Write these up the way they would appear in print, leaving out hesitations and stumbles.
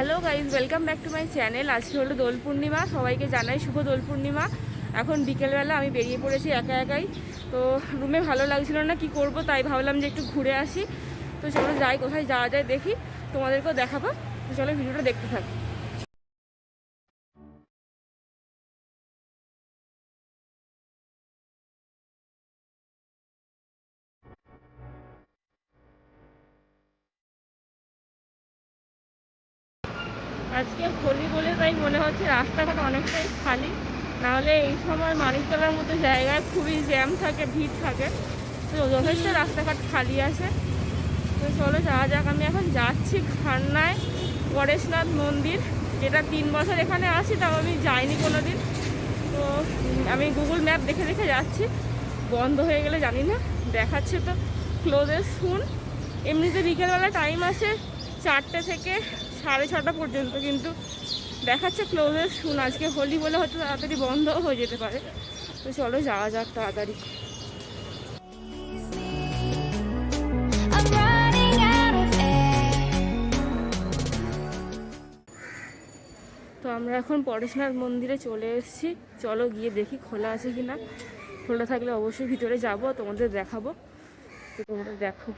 Hello guys, welcome back to my channel. আজকে হলো দোল পূর্ণিমা, সবাইকে জানাই শুভ দোল পূর্ণিমা। এখন বিকেলবেলা আমি বেরিয়ে পড়েছি একা একাই। তো রুমে ভালো লাগছিল না, কি করব, তাই ভাবলাম যে একটু ঘুরে আসি। তো চলো যাই, কোথায় যাওয়া যায় দেখি, তোমাদেরকেও দেখাবো। তো চলো ভিডিওটা দেখতে থাকি। আজকে হোলি বলে তাই মনে হচ্ছে রাস্তাঘাট অনেকটাই খালি, নাহলে এই সময় মানিকতলার মতো জায়গায় খুবই জ্যাম থাকে, ভিড় থাকে। তো যথেষ্ট রাস্তাঘাট খালি আছে। তো চলো যাওয়া যাক। আমি এখন যাচ্ছি খান্নায় পরেশনাথ মন্দির, যেটা 3 বছর এখানে আছি, তাও আমি যাইনি কোনো দিন। তো আমি গুগল ম্যাপ দেখে দেখে যাচ্ছি, বন্ধ হয়ে গেলে জানি না, দেখাচ্ছে তো ক্লোজেস শুন। এমনিতে বিকেলবেলা টাইম আছে 4টে থেকে 6:30 পর্যন্ত, কিন্তু দেখাচ্ছে ক্লোজেস শুন। আজকে হোলি বলে হয়তো তাড়াতাড়ি বন্ধও হয়ে যেতে পারে। তো চলো যাওয়া যাক তাড়াতাড়ি। তো আমরা এখন পরেশনাথ মন্দিরে চলে এসেছি। চলো গিয়ে দেখি খোলা আছে কি না। খোলা থাকলে অবশ্যই ভিতরে যাব, তোমাদের দেখাবো। তো তোমরা দেখো।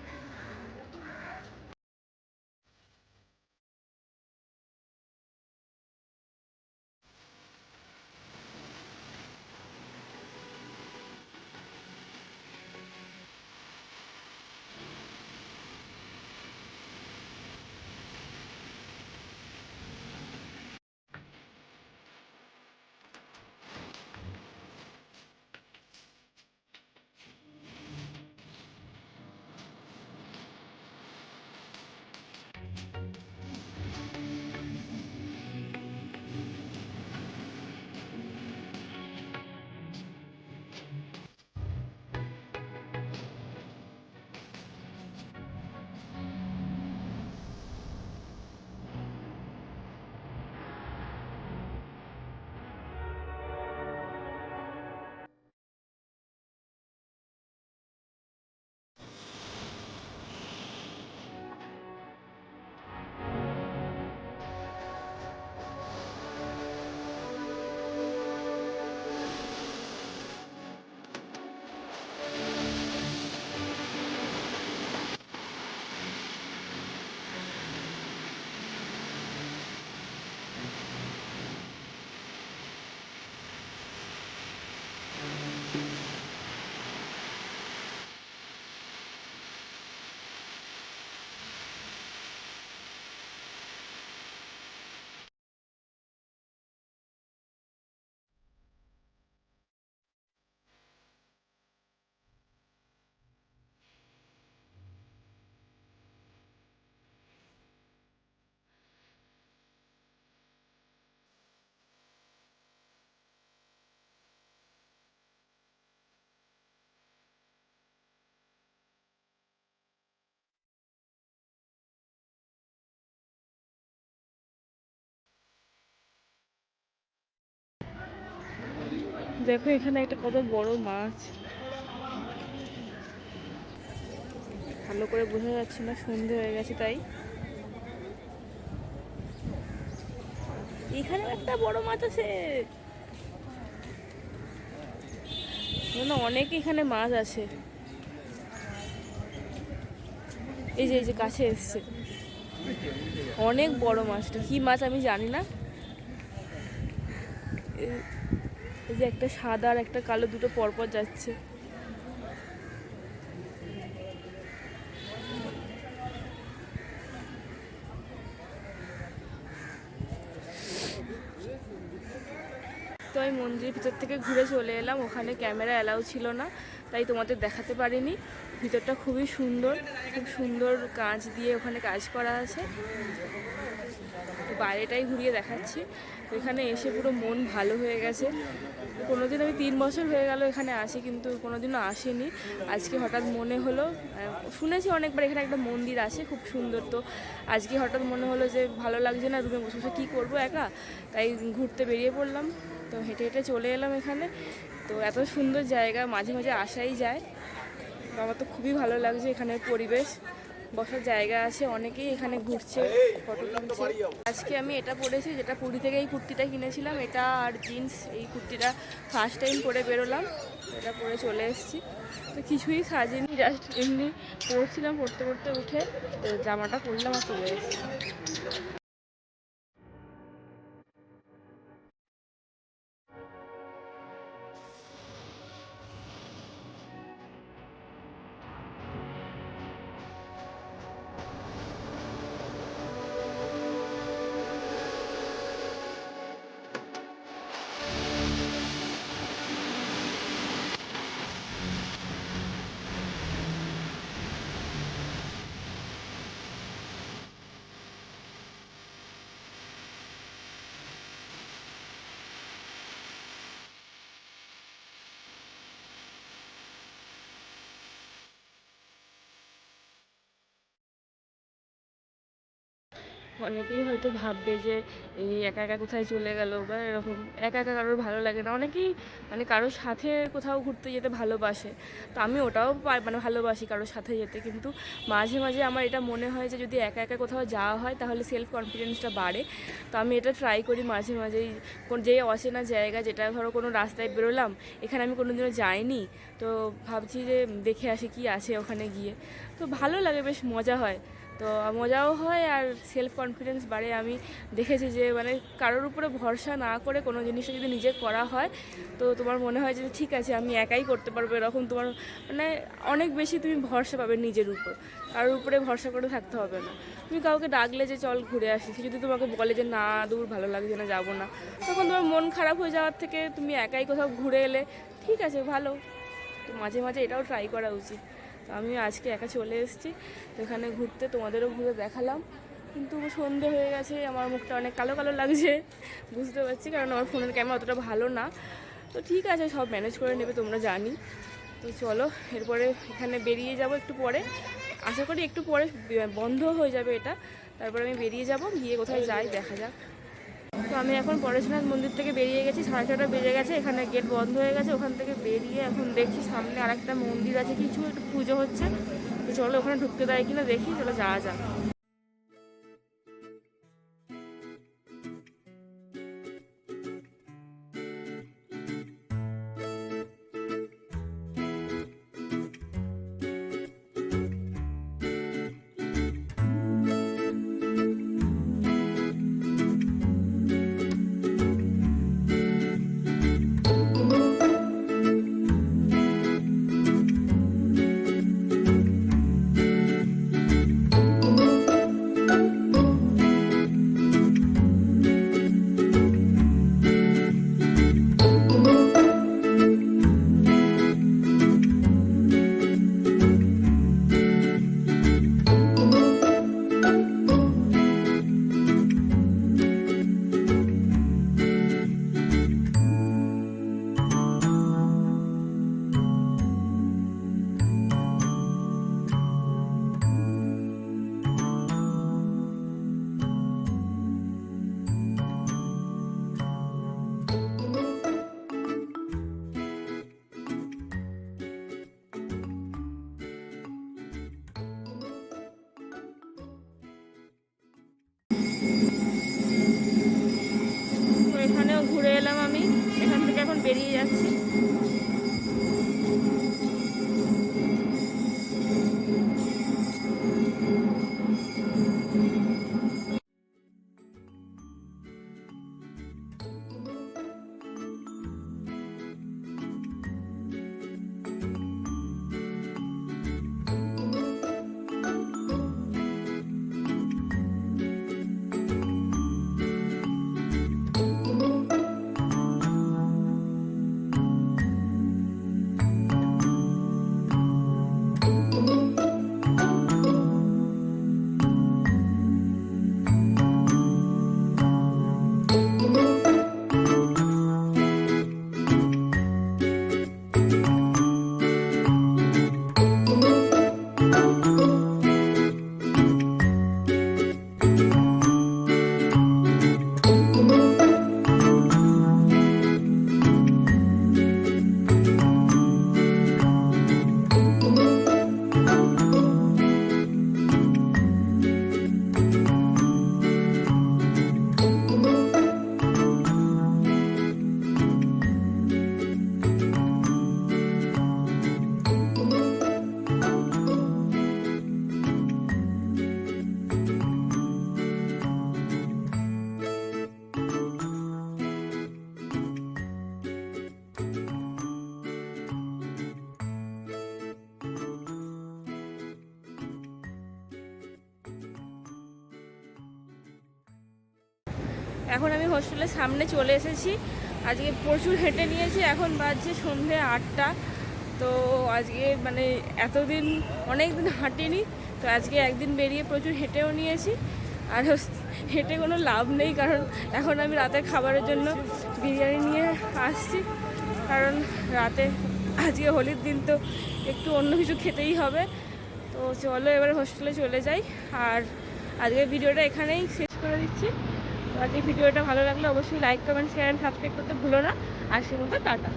দেখো এখানে একটা কত বড় মাছ, ভালো করে বোঝা যাচ্ছে না, সন্ধে হয়ে গেছে তাই। এখানে একটা বড় মাছ আছে, অনেক এখানে মাছ আছে। এই যে কাছে এসছে, অনেক বড় মাছটা। কি মাছ আমি জানি না। এই যে একটা সাদা আর একটা কালো, দুটো পরপর যাচ্ছে। তো আমি মন্দিরের ভিতর থেকে ঘুরে চলে এলাম। ওখানে ক্যামেরা অ্যালাউ ছিল না, তাই তোমাদের দেখাতে পারিনি। ভিতরটা খুবই সুন্দর, খুব সুন্দর কাঁচ দিয়ে ওখানে কাজ করা আছে। বাইরেটাই ঘুরিয়ে দেখাচ্ছি। এখানে এসে পুরো মন ভালো হয়ে গেছে। কোনোদিন আমি 3 বছর হয়ে গেল এখানে আসি, কিন্তু কোনোদিনও আসিনি। আজকে হঠাৎ মনে হলো, শুনেছি অনেকবার এখানে একটা মন্দির আছে খুব সুন্দর, তো আজকে হঠাৎ মনে হলো যে ভালো লাগছে না রুমে বসে বসে, কী করবো একা, তাই ঘুরতে বেরিয়ে পড়লাম। তো হেঁটে হেঁটে চলে এলাম এখানে। তো এত সুন্দর জায়গা, মাঝে মাঝে আসাই যায়। আমার তো খুবই ভালো লাগছে এখানের পরিবেশ, বসার জায়গা আছে, অনেকেই এখানে ঘুরছে, ফটো তুলছে। আজকে আমি এটা পরেছি, যেটা পুরী থেকে এই কুর্তিটা কিনেছিলাম, এটা আর জিন্স। এই কুর্তিটা ফার্স্ট টাইম পরে বেরোলাম, এটা পরে চলে এসেছি। তো কিছুই সাজিনি, জাস্ট এমনি পরছিলাম, পরতে পরতে উঠে জামাটা পরলাম আর চলে এসেছি। অনেকেই হয়তো ভাববে যে এই একা একা কোথায় চলে গেল বা এরকম, একা একা কারোর ভালো লাগে না। অনেকেই মানে কারোর সাথে কোথাও ঘুরতে যেতে ভালোবাসে, তো আমি ওটাও মানে ভালোবাসি কারোর সাথে যেতে। কিন্তু মাঝে মাঝে আমার এটা মনে হয় যে যদি একা একা কোথাও যাওয়া হয় তাহলে সেলফ কনফিডেন্সটা বাড়ে। তো আমি এটা ট্রাই করি মাঝে মাঝেই, যে অচেনা জায়গা, যেটা ধরো কোনো রাস্তায় বেরোলাম, এখানে আমি কোনোদিনও যাইনি, তো ভাবছি যে দেখে আসি কি আছে ওখানে গিয়ে। তো ভালো লাগে, বেশ মজা হয়, তো মজাও হয় আর সেলফ কনফিডেন্স বাড়ে। আমি দেখেছি যে মানে কারোর উপরে ভরসা না করে কোনো জিনিসটা যদি নিজে করা হয়, তো তোমার মনে হয় যে ঠিক আছে আমি একাই করতে পারবো, এরকম তোমার মানে অনেক বেশি তুমি ভরসা পাবে নিজের উপর, কারোর উপরে ভরসা করে থাকতে হবে না। তুমি কাউকে ডাকলে যে চল ঘুরে আসি, সে যদি তোমাকে বলে যে না দূর ভালো লাগছে না, যাবো না, তখন তোমার মন খারাপ হয়ে যাওয়ার থেকে তুমি একাই কোথাও ঘুরে এলে ঠিক আছে, ভালো। তো মাঝে মাঝে এটাও ট্রাই করা উচিত। তো আমি আজকে একা চলে এসেছি তো এখানে ঘুরতে, তোমাদেরও ঘুরে দেখালাম। কিন্তু সন্ধে হয়ে গেছে, আমার মুখটা অনেক কালো কালো লাগছে, বুঝতে পারছি, কারণ আমার ফোনের ক্যামেরা অতটা ভালো না। তো ঠিক আছে, সব ম্যানেজ করে নেবে, তোমরা জানি। তো চলো এরপরে এখানে বেরিয়ে যাব একটু পরে, আশা করি একটু পরে বন্ধ হয়ে যাবে এটা, তারপরে আমি বেরিয়ে যাব, গিয়ে কোথায় যাই দেখা যাক। তো আমি এখন পরেশনাথ মন্দির থেকে বেরিয়ে গেছি, 6:30 বেজে গেছে, এখানে গেট বন্ধ হয়ে গেছে। ওখান থেকে বেরিয়ে এখন দেখছি সামনে আর একটা মন্দির আছে, কিছু একটু পুজো হচ্ছে, তো চলো ওখানে ঢুকতে দেয় কিনা দেখি, চলো যাওয়া যাক। তো এখানেও ঘুরে এলাম আমি, এখান থেকে এখন বেরিয়ে যাচ্ছি। এখন আমি হোস্টেলের সামনে চলে এসেছি। আজকে প্রচুর হেঁটে নিয়েছি, এখন বাজছে সন্ধে 8টা। তো আজকে মানে এতদিন অনেক দিন হাঁটিনি, তো আজকে একদিন বেরিয়ে প্রচুর হেঁটেও নিয়েছি। আর হেঁটে কোনো লাভ নেই, কারণ এখন আমি রাতের খাবারের জন্য বিরিয়ানি নিয়ে আসছি, কারণ রাতে আজকে হোলির দিন তো একটু অন্য কিছু খেতেই হবে। তো চলো এবার হোস্টেলে চলে যাই। আর আজকের ভিডিওটা এখানেই শেষ করে দিচ্ছি। তো আজকে ভিডিওটা ভালো লাগলে অবশ্যই like, comment, share and subscribe করতে ভুলো না। আর সে মতো টাটা।